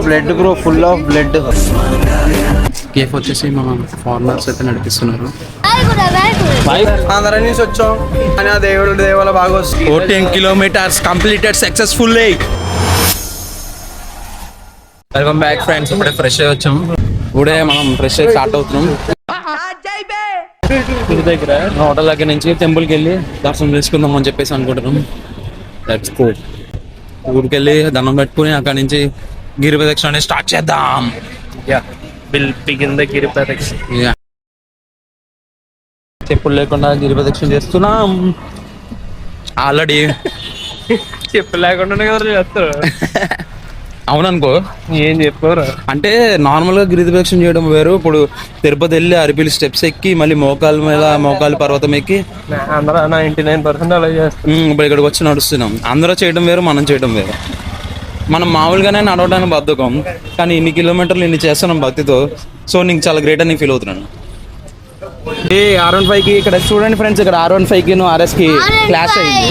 Blood bro, full of blood. Cafe వచ్చేసి మా foreigners అయితే నడిపిస్తున్నారు. ఆంధ్ర నుంచి వచ్చాం అని ఆ దేవుడు దేవాల బాగా వస్తుంది. 14 kilometers completed successfully. Welcome back friends. ఇప్పుడే ఫ్రెష్ అయ్యి వచ్చాం. ఇప్పుడే మనం ఫ్రెష్ అయ్యి స్టార్ట్ అవుతున్నాం. హోటల్ దగ్గర నుంచి టెంపుల్కి వెళ్ళి దర్శనం చేసుకుందాం అని చెప్పేసి అనుకుంటున్నాం. Let's go. ఊరికి వెళ్ళి దండం పెట్టుకుని అక్కడ నుంచి గిరి ప్రదక్షిణ అనేది స్టార్ట్ చేద్దాం. గిరి ప్రదక్షిణ. చెప్పులు లేకుండా గిరి ప్రదక్షిణ చేస్తున్నాం ఆల్రెడీ. చెప్పులు లేకుండా ఎవరు చేస్తారు? అవుననుకో. ఏం చెప్పారు అంటే నార్మల్ గా గిరి ప్రదక్షిణ చేయడం వేరు. ఇప్పుడు తిరుపతి వెళ్ళి అరిపిలి స్టెప్స్ ఎక్కి మళ్ళీ మోకాలు మీద మోకాలు పర్వతం ఎక్కి అందరూ 99% అలా చేస్తారు. ఇప్పుడు ఇక్కడికి వచ్చి నడుస్తున్నాం. అందరూ చేయడం వేరు, మనం చేయడం వేరు. మనం మామూలుగానే నడవడానికి బద్ధకం, కానీ ఇన్ని కిలోమీటర్లు ఇన్ని చేస్తున్నాం భక్తితో. సో నీకు చాలా గ్రేట్ అని ఫీల్ అవుతున్నాను. ఏ R15 కి ఇక్కడ చూడండి ఫ్రెండ్స్, ఇక్కడ R15 కి RS కి క్లాష్ అయింది.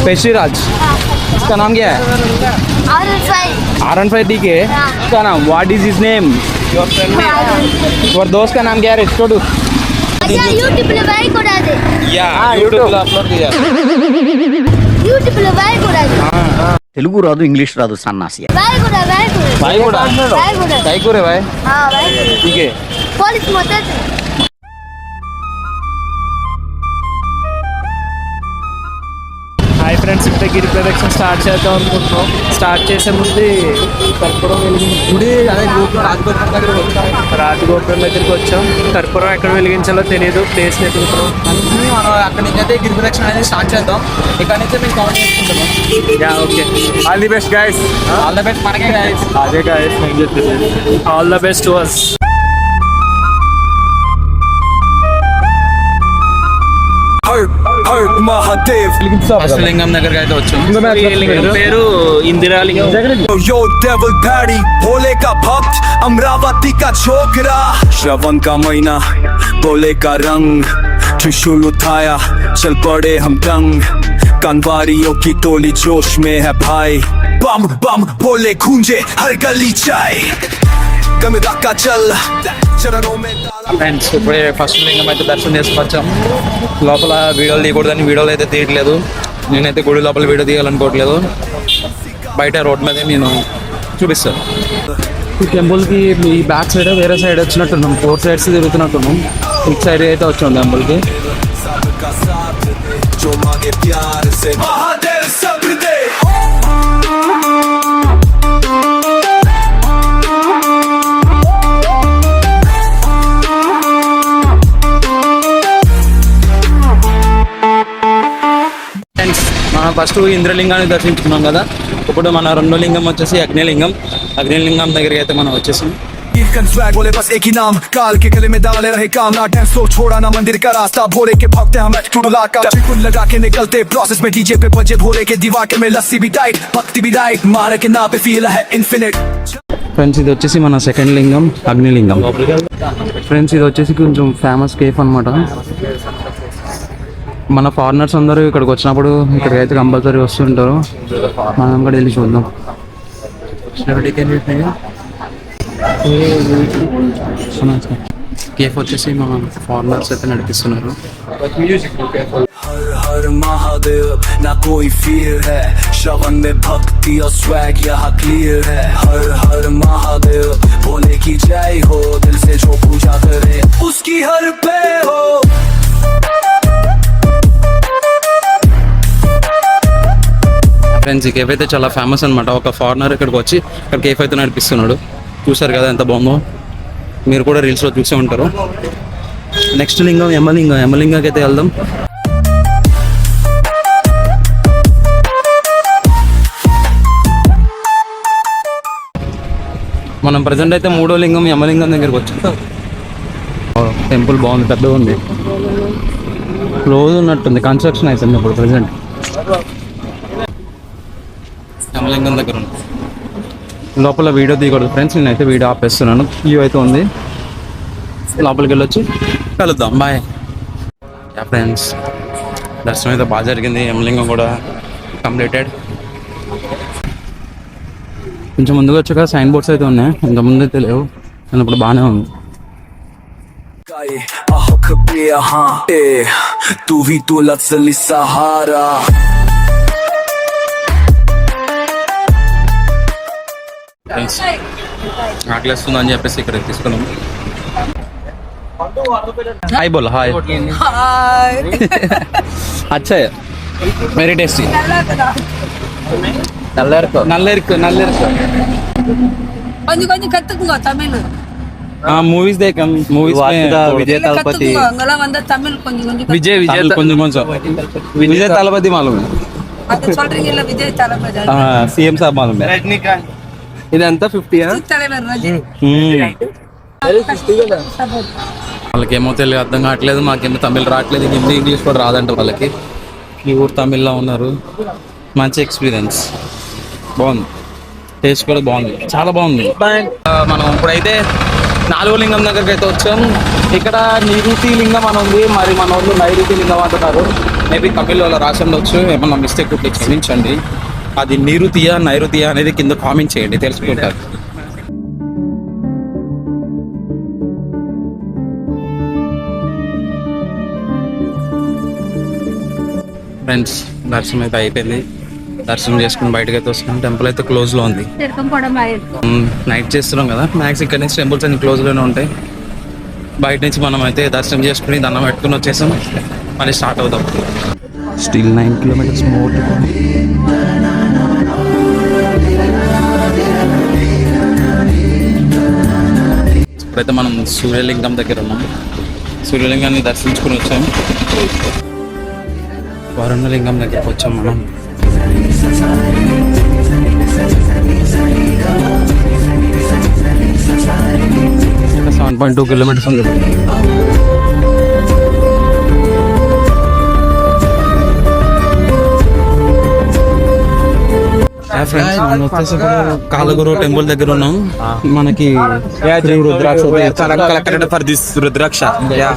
पेशीराज, इसका नाम क्या है? R15 DK. इसका नाम what is his name? Your दोस्त का नाम क्या है? छोटू. यूट्यूब पे भाई को डाल दे. या यूट्यूब पे अपलोड किया. यूट्यूब पे भाई को डाल दे. తెలుగు రాదు, ఇంగ్లీష్ రాదు, సన్నాసి. भाई को डाल, भाई को. भाई को डाल. भाई को रे भाई. हां भाई. ठीक है. पुलिस मदद. హాయ్ ఫ్రెండ్స్, ఇప్పుడే గిరి ప్రదక్షిణ స్టార్ట్ చేద్దాం అనుకుంటున్నాం. స్టార్ట్ చేసే ముందు కర్పూరం గుడి అదే రాజగోపురం దగ్గరికి వచ్చాం. కర్పూరం ఎక్కడ వెలిగించాలో తెలియదు, ప్లేస్ వెతుకుతున్నాం. మనం అక్కడి నుంచి అయితే గిరి ప్రదక్షిణ అనేది స్టార్ట్ చేద్దాం. ఇక్కడ నుంచి మేము కవర్ చేసుకుంటున్నాం. Okay, all the best guys. All the best మనకే గైస్. అదే guys, all the best to us. First లింగం దగ్గరికి అయితే వచ్చాం. పేరు ఇందిరాలింగం. यो डेविल पैडी भोले का भक्त अमरावती का छोकरा श्रवण का महीना भोले का रंग त्रिशूल उठाया चल पड़े हम दंग कानवारियों की टोली जोश में है भाई बम बम भोले गूंजे हर गली चाय कमिरा का चल चरणों में ఫ్రెండ్స్ ఇప్పుడే ఫస్ట్ లింగం అయితే దర్శనం చేసుకొచ్చాం. లోపల వీడియోలు తీయకూడదని వీడియోలు అయితే తీయట్లేదు. నేనైతే గుడి లోపల వీడియో తీయాలనుకోవట్లేదు. బయట రోడ్ మీద నేను చూపిస్తాను. ఈ టెంపుల్కి ఈ బ్యాక్ సైడ్ వేరే సైడ్ వచ్చినట్టున్నాం. 4 sides తిరుగుతున్నట్టున్నాం. ఇటు సైడ్ అయితే వచ్చాం టెంపుల్కి. మనం ఫస్ట్ ఇంద్రలింగాన్ని దర్శించుకున్నాం కదా. ఇప్పుడు మన రెండో లింగం వచ్చేసి అగ్నిలింగం. అగ్నిలింగం దగ్గరికి అయితే మనం వచ్చేసాం. बोले बस एक ही नाम काल के गले में डाले रहे काम ना टेंस तो छोड़ा ना मंदिर का रास्ता भोले के भक्त हम टुडला का चिकुन लगा के निकलते प्रोसेस में डीजे पे बजे भोले के दीवार में लस्सी भी टाइट भक्ति भी राइट मार के ना पे फील है इन्फिनिट. ఫ్రెండ్స్ ఇది వచ్చేసి మన సెకండ్ లింగం అగ్నిలింగం. ఫ్రెండ్స్ ఇది వచ్చేసి కొంచెం ఫేమస్ కేఫ్ అన్నమాట. మన ఫారినర్స్ అందరూ ఇక్కడికి వచ్చినప్పుడు ఇక్కడికి అయితే కంపల్సరీ వస్తుంటారు. మనం కూడా వెళ్ళి చూద్దాం. కేఫ్ వచ్చేసి మా ఫారినర్స్ అయితే నడిపిస్తున్నారు. हर हर महादेव ना कोई फियर है श्रवण में भक्ति और स्वैग यहाँ क्लियर है हर हर महादेव भोले की जय हो दिल से जो पूजा करे उसकी हर पे हो. ఫ్రెండ్స్ ఈ కేఫ్ అయితే చాలా ఫేమస్ అనమాట. ఒక ఫారినర్ ఇక్కడికి వచ్చి ఇక్కడ కేఫ్ అయితే నడిపిస్తున్నాడు. చూసారు కదా ఎంత బాగుందో. మీరు కూడా రీల్స్లో చూసే ఉంటారు. నెక్స్ట్ లింగం యమలింగం. యమలింగకి అయితే వెళ్దాం. మనం ప్రజెంట్ అయితే మూడో లింగం యమలింగం దగ్గరికి వచ్చాం. టెంపుల్ బాగుంది, పెద్దగా ఉంది, క్లోజ్ ఉన్నట్టుంది. కన్స్ట్రక్షన్ అవుతుంది ఇప్పుడు ప్రజెంట్. యమలింగం దగ్గర ఉంది. లోపల వీడియో తీయకూడదు ఫ్రెండ్స్, నేనైతే వీడియో ఆపేస్తున్నాను. వ్యూ అయితే ఉంది. లోపలికి వెళ్ళొచ్చి కలుద్దాం. Bye friends. దర్శనం అయితే బాగా జరిగింది. యమలింగం కూడా కంప్లీటెడ్. కొంచెం ముందుగా వచ్చాక సైన్ బోర్డ్స్ అయితే ఉన్నాయి, ఇంత ముందు అయితే లేవు, కానీ ఇప్పుడు బాగానే ఉంది. तू ही तो लफ्ज़ली सहारा. ఆకలిస్తుంది అని చెప్పేసి ఇక్కడ తీసుకున్నాం. హాయ్ బోల్ హాయ్. అచ్చా వెరీ టేస్టీ. నల్లెరుకు கொஞ்சம் கொஞ்சம் கத்துக்குங்க தமிழ். మూవీస్ దేకం మూవీస్ విజయ్ తలపతి கத்துக்குங்க அங்கெல்லாம் வந்தா தமிழ் கொஞ்சம் கொஞ்சம் విజయ్ కొంచెం విజయ్ తలపతి మాలూమ్ அது சொல்றீங்கல்ல விஜய் தளபதி సీఎం సాబ్ మాలూమ్ రజనీకాంత్. ఇదంతా 50 தலைவர் ரஜினி. వాళ్ళకి ఏమో తెలియదు, అర్థం కావట్లేదు. మాకేమో తమిళ్ రావట్లేదు, హిందీ ఇంగ్లీష్ కూడా రాదంట వాళ్ళకి. ఈ ఊరు తమిళ్లో ఉన్నారు. మంచి ఎక్స్పీరియన్స్, బాగుంది. టేస్ట్ కూడా బాగుంది, చాలా బాగుంది. మనం ఇప్పుడైతే 4వ లింగం దగ్గరికి అయితే వచ్చాం. ఇక్కడ నిరుతి లింగం అని ఉంది, మరి మన వాళ్ళు నైరుతి లింగం అంటున్నారు. మేబీ తమిళ్లో రాసి ఉండొచ్చు, ఏమన్నా మిస్టేక్ ఉంటే క్షమించండి. అది నిరుతియా నైరుతియా అనేది కింద కామెంట్ చేయండి, తెలుసుకుంటారు. ఫ్రెండ్స్ దర్శనం అయితే అయిపోయింది. దర్శనం చేసుకుని బయటకు అయితే వస్తున్నాం. టెంపుల్ అయితే క్లోజ్లో ఉంది. నైట్ చేస్తున్నాం కదా, మ్యాక్స్ ఇక్కడ నుంచి టెంపుల్స్ అన్ని క్లోజ్లోనే ఉంటాయి. బయట నుంచి మనం అయితే దర్శనం చేసుకుని దండం పెట్టుకుని వచ్చేసాం. మళ్ళీ స్టార్ట్ అవుతాం. Still 9 kilometres more. ఇప్పుడైతే మనం సూర్యలింగం దగ్గర ఉన్నాం. సూర్యలింగాన్ని దర్శించుకుని వచ్చాం. వరుణలింగం దగ్గరకు వచ్చాం మనం. 7.2 కిలోమీటర్స్ ఉంది. ఫ్రెండ్స్ మనం వచ్చేసి కాలగురు టెంపుల్ దగ్గర ఉన్నాం. మనకి rudraksha for this rudraksha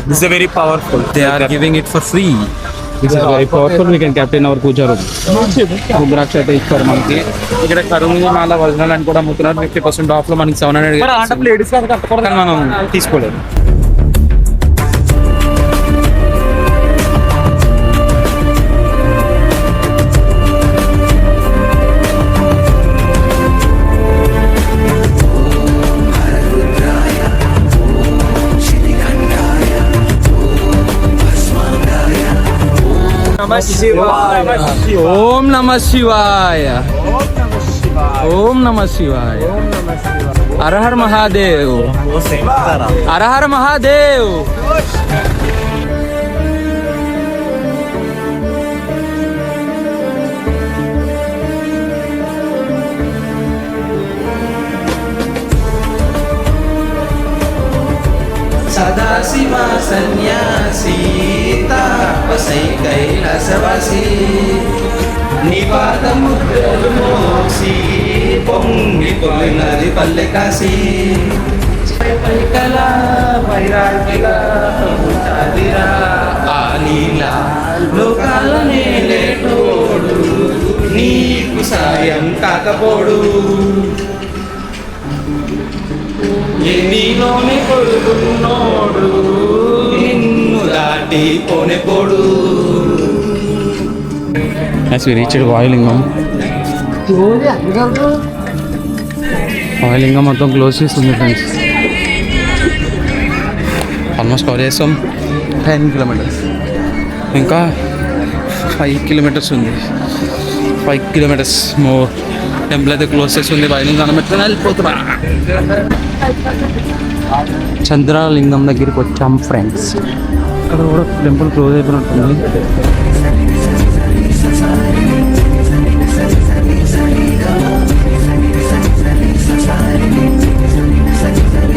this is very powerful. They are giving it for free. This is very powerful. We can kept in our puja room. Rudraksha అయితే ఇస్తారు మనకి. ఇక్కడ కరుణి మాల ఒరిజినల్ అని కూడా అమ్ముతున్నారు. 50% ఆఫ్ లో మనకి 700 కానీ మనం తీసుకోలేదు. ఓం నమ శివాయ. ఓం నమ శివాయ. హర హర మహాదేవ్. హర హర మహాదేవ్. సదాశివ సన్యాసి తాపసై కైలాసవాసి నిపాదముద్రలు మోసి పొంగి పొలినది పల్లె కాసి పైకల వైరాగిలా ఉంటాదిరా ఆ లీలా లోకాల నేలేటోడు నీకు సాయం కాకపోడు నీలోనే కొడుకున్నోడు నిన్ను దాటి పోనెపోడు. As we reached వాయులింగం. వాయులింగం మొత్తం క్లోజ్ చేస్తుంది ఫ్రెండ్స్. ఆల్మోస్ట్ కవర్ చేస్తాం. 10 కిలోమీటర్స్, ఇంకా 5 కిలోమీటర్స్ ఉంది. 5 కిలోమీటర్స్ మోర్. టెంపుల్ అయితే క్లోజ్ చేస్తుంది. వాయులింగం పెట్టుకుని వెళ్ళిపోతున్నా. చంద్రలింగం దగ్గరికి వచ్చాం ఫ్రెండ్స్. అక్కడ కూడా టెంపుల్ క్లోజ్ అయిపోయినట్టుంది.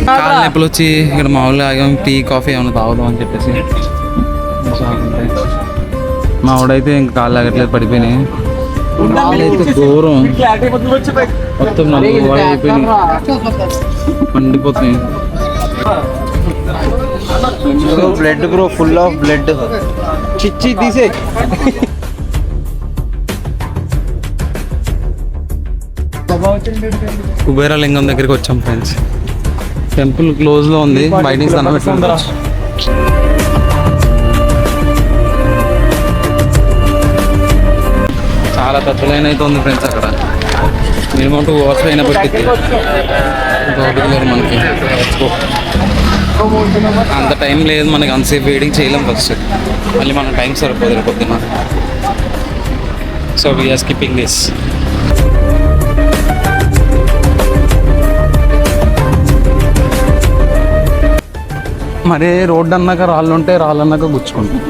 కాళ్ళ నొప్పులు వచ్చి ఇక్కడ మామూలుగా ఆగాం. టీ కాఫీ ఏమైనా తాగుదాం అని చెప్పేసి. మా ఆవిడైతే ఇంకా కాళ్ళు ఆగట్లేదు, పడిపోయినాయి. అయితే ఘోరం మొత్తం నలుగు అయిపోయినాయి, పండిపోతున్నాయి. Blood bro, full of blood. చిచ్చి తీసే. కుబేర లింగం దగ్గరికి వచ్చాం ఫ్రెండ్స్. టెంపుల్ క్లోజ్లో ఉంది, బయట నుంచి దండం పెట్టుకుంటాం. చాలా పెద్ద లైన్ అయితే ఉంది ఫ్రెండ్స్. అక్కడ మినిమం 2 hours అయినా పట్టింది. లేదు మనకి అంత టైం లేదు మనకి, అంతసేపు వెయిటింగ్ చేయలేం. ఫస్ట్ మళ్ళీ మన టైం సరిపోదు పొద్దున్న. So we're skipping this. మరి రోడ్డు అన్నాక రాళ్ళు ఉంటే రాళ్ళు అన్నాక గుచ్చుకుంటాం.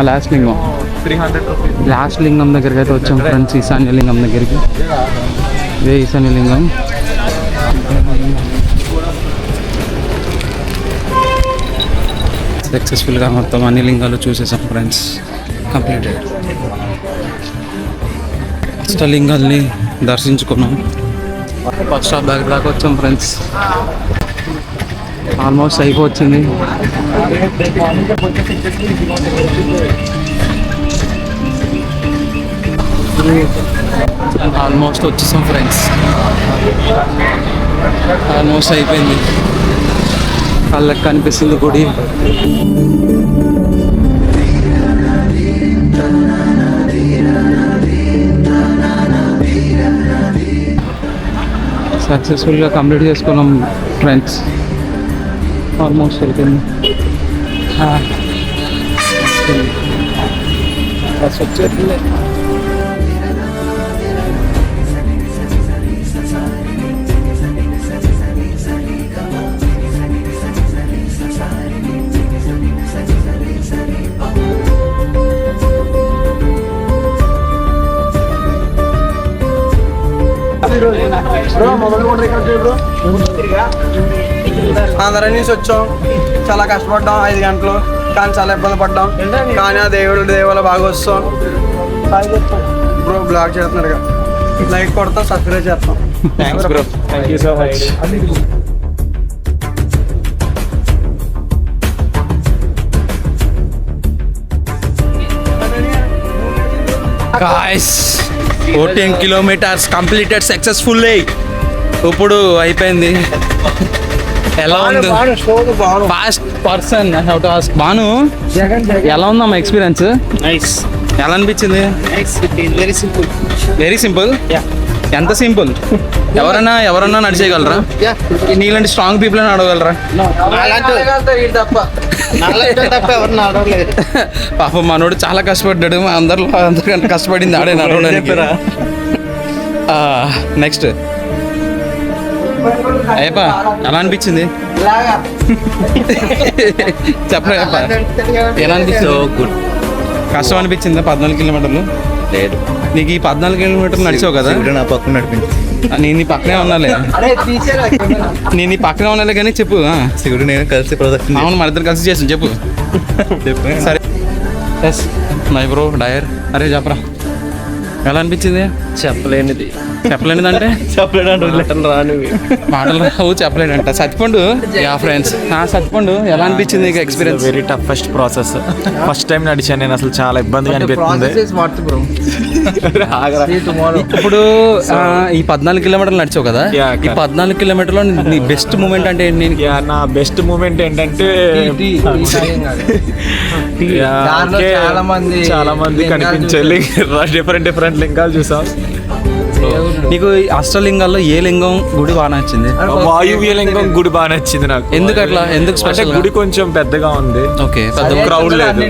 లాస్ట్ లింగం 300 రూపీస్. లాస్ట్ లింగం దగ్గరికి అయితే వచ్చాం ఫ్రెండ్స్, ఈశాన్య లింగం దగ్గరికి. ఇదే ఈశాన్య లింగం. సక్సెస్ఫుల్గా మొత్తం అన్ని లింగాలు చూసేసాం ఫ్రెండ్స్. కంప్లీటెడ్. అష్టలింగాల్ని దర్శించుకున్నాం. ఫస్ట్ స్టాప్ దగ్గర దాకా వచ్చాం ఫ్రెండ్స్. ఆల్మోస్ట్ అయిపోవచ్చింది. ఆల్మోస్ట్ వచ్చేసాం ఫ్రెండ్స్. ఆల్మోస్ట్ అయిపోయింది. కళ్ళకి కనిపిస్తుంది గుడి. సక్సెస్ఫుల్గా కంప్లీట్ చేసుకున్నాం ఫ్రెండ్స్. ఆల్మోస్ట్ అయిపోయింది. వచ్చేట్లే. ఆంధ్ర నుంచి వచ్చాం, చాలా కష్టపడ్డాం 5 గంటలు, కానీ చాలా ఇబ్బంది పడ్డాం. కానీ ఆ దేవుళ్ళ బాగా వస్తాం. బ్రో బ్లాగ్ చేస్తున్నారుగా, లైక్ కొడతాం, సబ్స్క్రైబ్ చేస్తాం. Thank you so much. Guys 14 kilometers completed successfully. ఇప్పుడు అయిపోయింది. ఎలా ఉంది? Fast person how to ask. Bhanu, ఎలా ఉందమ్మా ఎక్స్పీరియన్స్? నైస్. ఎలా అనిపించింది? Very simple. Very simple. ఎంత సింపుల్? ఎవరన్నా నడిచేయగలరా? నీలాంటి స్ట్రాంగ్ పీపుల్ అని అడగలరా? పాపం మనోడు చాలా కష్టపడ్డాడు. అందరికంటే కష్టపడింది ఆడే నడవడానికి. నెక్స్ట్ అయ్యప్ప ఎలా అనిపించింది? చెప్పరా ఎలా అనిపించింది? గుడ్. కష్టం అనిపించిందా 14 కిలోమీటర్లు? లేదు. నీకు ఈ 14 కిలోమీటర్లు నడిచావు కదా? నా పక్కన నడిపించి నేను నీ పక్కనే ఉన్నాలే. నేను నీ పక్కనే ఉన్నాలే కానీ చెప్పు. శివుడు నేను కలిసి ప్రొడక్ట్. అవును, మన ఇద్దరు కలిసి చేసాం. చెప్పు. సరే. Yes my bro dear. అరే చెప్పరా ఎలా అనిపించింది? చెప్పలేనిది. చెప్పలేనిదంటే మాటలు రావు, చెప్పలేడంట. సత్తిపండు. యా ఫ్రెండ్స్, సత్తిపండు ఎలా అనిపించింది నీకు experience? Very toughest process. First time నడిచాను నేను, అసలు చాలా ఇబ్బందిగా అనిపిస్తుంది. ఇప్పుడు ఈ 14 కిలోమీటర్లు నడిచావు కదా, ఈ 14 కిలోమీటర్లో నీ బెస్ట్ మూమెంట్ అంటే ఏంటి? నా బెస్ట్ మూమెంట్ ఏంటంటే చాలా మంది కనిపించాలి. డిఫరెంట్ లింగాలు చూసాం. నీకు అష్టలింగాల్లో ఏ లింగం గుడి బాగా నచ్చింది? వాయువ్య లింగం గుడి బాగా నచ్చింది నాకు. ఎందుకు అట్లా? ఎందుకు స్పెషల్? గుడి కొంచెం పెద్దగా ఉంది. ఓకే, పెద్ద క్రౌడ్ లేదు.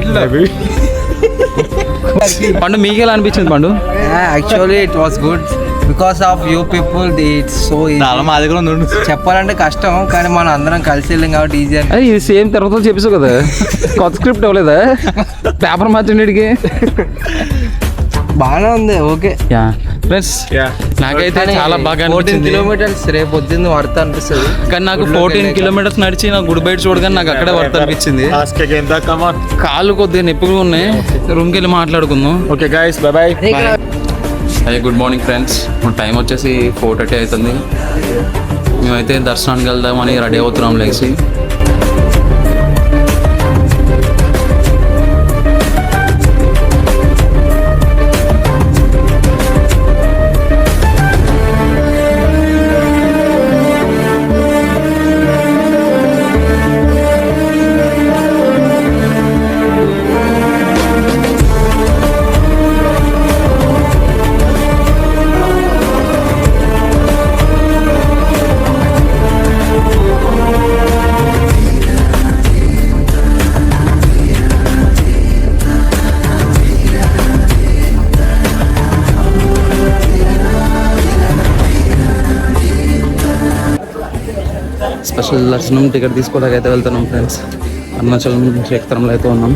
పండు మీకు ఎలా అనిపించింది పండు? Actually it was good because of you people. It's so చాలా మా దగ్గర ఉంది. చెప్పాలంటే కష్టం, కానీ మనం అందరం కలిసి వెళ్ళాం కాబట్టి ఈజీ. అది ఇది సేమ్ తర్వాత చెప్పేసావు కదా, కొత్త స్క్రిప్ట్ అవ్వలేదా? పేపర్ మార్చండికి బాగానే ఉంది. ఓకే ఫ్రెండ్స్, నాకైతే చాలా బాగా 14 కిలోమీటర్స్ రేపు పొద్దున్న వర్త్ అనిపిస్తుంది. కానీ నాకు 14 కిలోమీటర్స్ నడిచి నాకు గుడి బయట చూడగానే నాకు అక్కడే వర్త్ అనిపించింది. కాళ్ళు కొద్దిగా నొప్పిగా ఉన్నాయి. రూమ్కి వెళ్ళి మాట్లాడుకుందాం. Okay guys, by by. Good morning friends. Time వచ్చేసి 4:30 అవుతుంది. మేమైతే దర్శనానికి వెళ్దామని రెడీ అవుతున్నాం లేచి. స్పెషల్ దర్శనం టికెట్ తీసుకోవడానికి అయితే వెళ్తున్నాం ఫ్రెండ్స్. అరుణాచలం క్షేత్రంలో అయితే ఉన్నాం.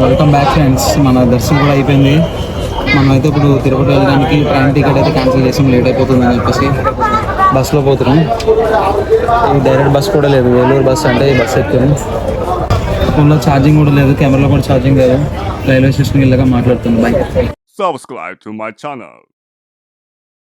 Welcome back friends. మన దర్శనం కూడా అయిపోయింది. మనమైతే ఇప్పుడు తిరుపతి వెళ్ళడానికి ట్రైన్ టికెట్ అయితే క్యాన్సిల్ చేసాం, లేట్ అయిపోతుంది అని చెప్పేసి బస్సులో పోతున్నాం. ఈ డైరెక్ట్ బస్ కూడా లేదు, వేలూరు బస్ అంటే ఈ బస్ ఎక్కాము. ఫోన్లో ఛార్జింగ్ కూడా లేదు, కెమెరాలో కూడా ఛార్జింగ్ లేదు. రైల్వే స్టేషన్కి వెళ్ళగా మాట్లాడుతున్నాం. By. Subscribe to my channel.